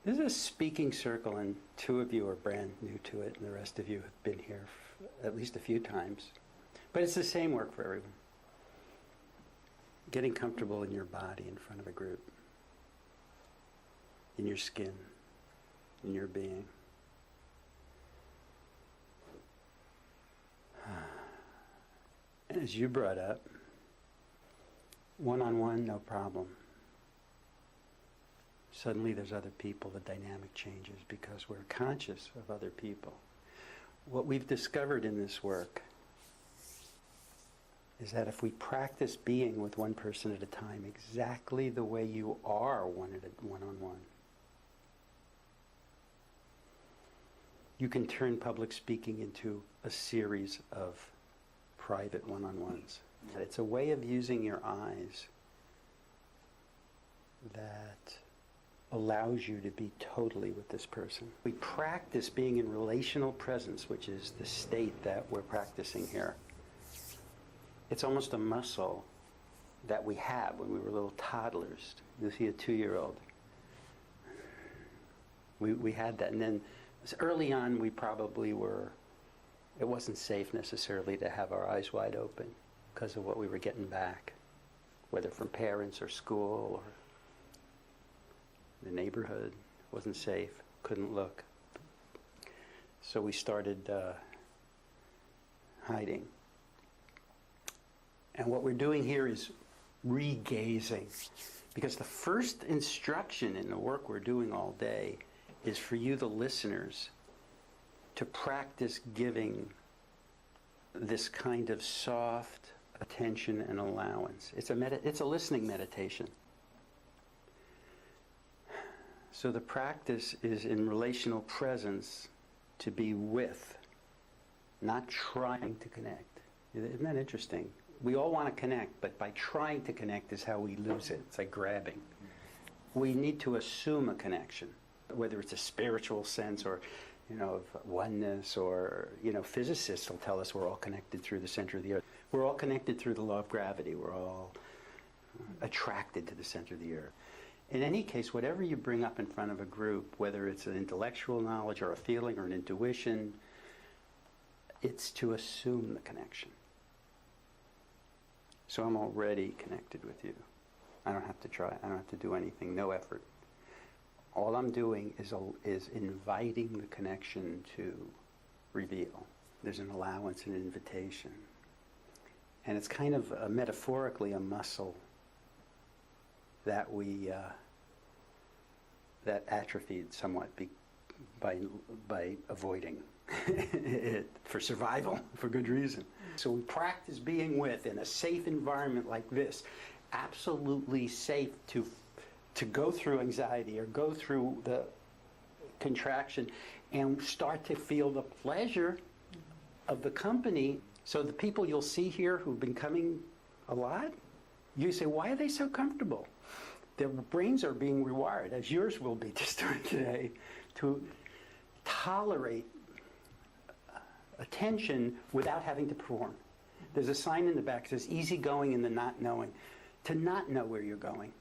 This is a speaking circle, and 2 of you are brand new to it, and the rest of you have been here at least a few times. But it's the same work for everyone. Getting comfortable in your body in front of a group, in your skin, in your being. And as you brought up, one-on-one, no problem. Suddenly there's other people, the dynamic changes because we're conscious of other people. What we've discovered in this work is that if we practice being with one person at a time exactly the way you are one-on-one, you can turn public speaking into a series of private one-on-ones. It's a way of using your eyes that allows you to be totally with this person. We practice being in relational presence, which is the state that we're practicing here. It's almost a muscle that we had when we were little toddlers. You see a 2-year-old. We had that, and then early on we probably were, it wasn't safe necessarily to have our eyes wide open because of what we were getting back, whether from parents or school or the neighborhood. It wasn't safe, couldn't look. So we started hiding. And what we're doing here is re-gazing, because the first instruction in the work we're doing all day is for you, the listeners, to practice giving this kind of soft attention and allowance. It's a listening meditation. So the practice is in relational presence, to be with, not trying to connect. Isn't that interesting? We all want to connect, but by trying to connect is how we lose it. It's like grabbing. We need to assume a connection, whether it's a spiritual sense or, of oneness, or, physicists will tell us we're all connected through the center of the earth. We're all connected through the law of gravity. We're all attracted to the center of the earth. In any case, whatever you bring up in front of a group, whether it's an intellectual knowledge or a feeling or an intuition, it's to assume the connection. So I'm already connected with you. I don't have to try. I don't have to do anything. No effort. All I'm doing is inviting the connection to reveal. There's an allowance, an invitation. And it's kind of metaphorically a muscle that we that atrophied somewhat by avoiding it for survival, for good reason. So we practice being with in a safe environment like this, absolutely safe to go through anxiety or go through the contraction and start to feel the pleasure of the company. So the people you'll see here who've been coming a lot, you say, why are they so comfortable? Their brains are being rewired, as yours will be to start today, to tolerate attention without having to perform. There's a sign in the back that says easygoing in the not knowing, to not know where you're going.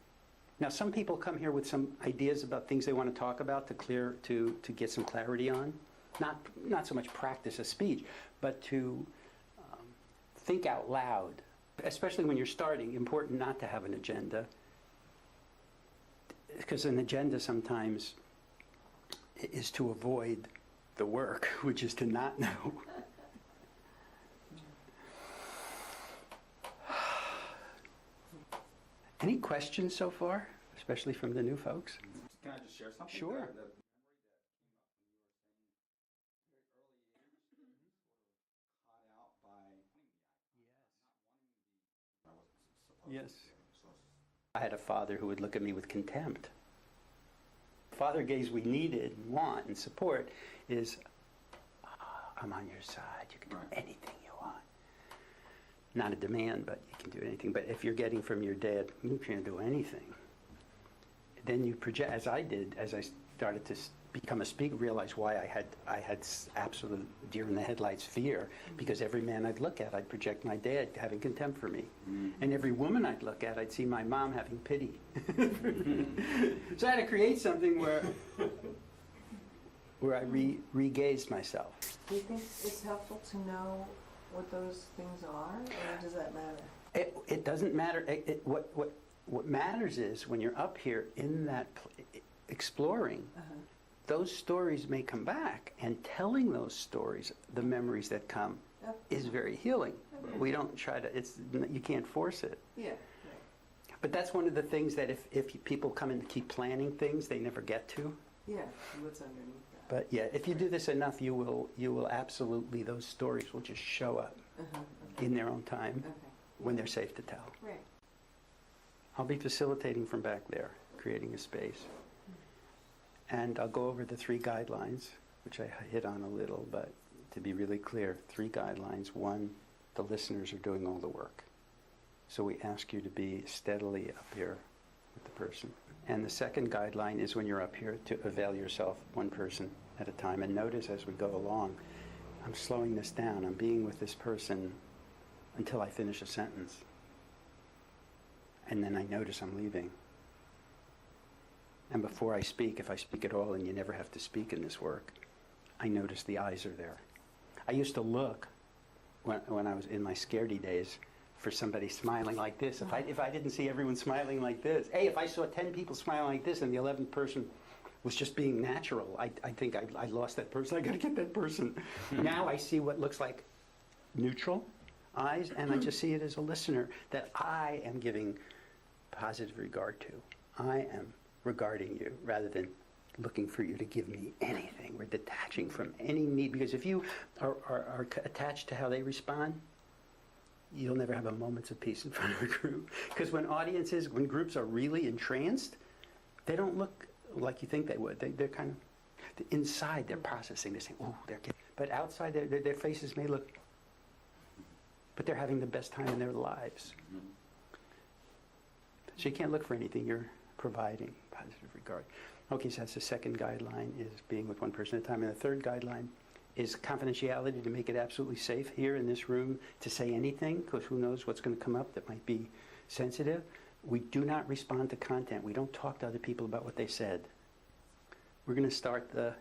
Now, some people come here with some ideas about things they want to talk about to get some clarity on. Not so much practice of speech, but to think out loud. Especially when you're starting, important not to have an agenda. Because an agenda sometimes is to avoid the work, which is to not know. Any questions so far, especially from the new folks? Can I just share something? Sure. The memory that came up when you were saying very early age, sort of caught out by not wanting the I wasn't supposed Yes. to. I had a father who would look at me with contempt. Father gaze we needed and want and support is, I'm on your side, you can do anything you want. Not a demand, but you can do anything. But if you're getting from your dad, you can't do anything, then you project, as I did, as I started to become a speaker, realize why I had absolute deer in the headlights fear, because every man I'd look at, I'd project my dad having contempt for me. And every woman I'd look at, I'd see my mom having pity. So I had to create something where I re-gazed myself. Do you think it's helpful to know what those things are, or does that matter? It doesn't matter. What matters is when you're up here in that exploring, those stories may come back, and telling those stories, the memories that come, is very healing. We don't try to, you can't force it. Yeah. Right. But that's one of the things that if people come in to keep planning things, they never get to. Yeah, what's underneath that? But yeah, if you do this enough, you will absolutely, those stories will just show up Okay. in their own time Okay. when they're safe to tell. Right. I'll be facilitating from back there, creating a space. And I'll go over the 3 guidelines, which I hit on a little, but to be really clear, 3 guidelines. 1, the listeners are doing all the work. So we ask you to be steadily up here with the person. And the second guideline is when you're up here to avail yourself one person at a time. And notice as we go along, I'm slowing this down. I'm being with this person until I finish a sentence. And then I notice I'm leaving. And before I speak, if I speak at all, and you never have to speak in this work, I notice the eyes are there. I used to look, when I was in my scaredy days, for somebody smiling like this. If I didn't see everyone smiling like this, hey, if I saw 10 people smiling like this and the 11th person was just being natural, I think I lost that person. I got to get that person. Now I see what looks like neutral eyes, and I just see it as a listener that I am giving positive regard to. I am regarding you rather than looking for you to give me anything. We're detaching from any need, because if you are attached to how they respond, you'll never have a moment of peace in front of a group. Because when groups are really entranced, they don't look like you think they would. They're kind of, inside they're processing, they're saying, oh, they're getting, but outside their faces may look, but they're having the best time in their lives. So you can't look for anything, you're providing positive regard. Okay, so that's the second guideline, is being with one person at a time. And the third guideline is confidentiality, to make it absolutely safe here in this room to say anything, because who knows what's going to come up that might be sensitive. We do not respond to content. We don't talk to other people about what they said. We're going to start the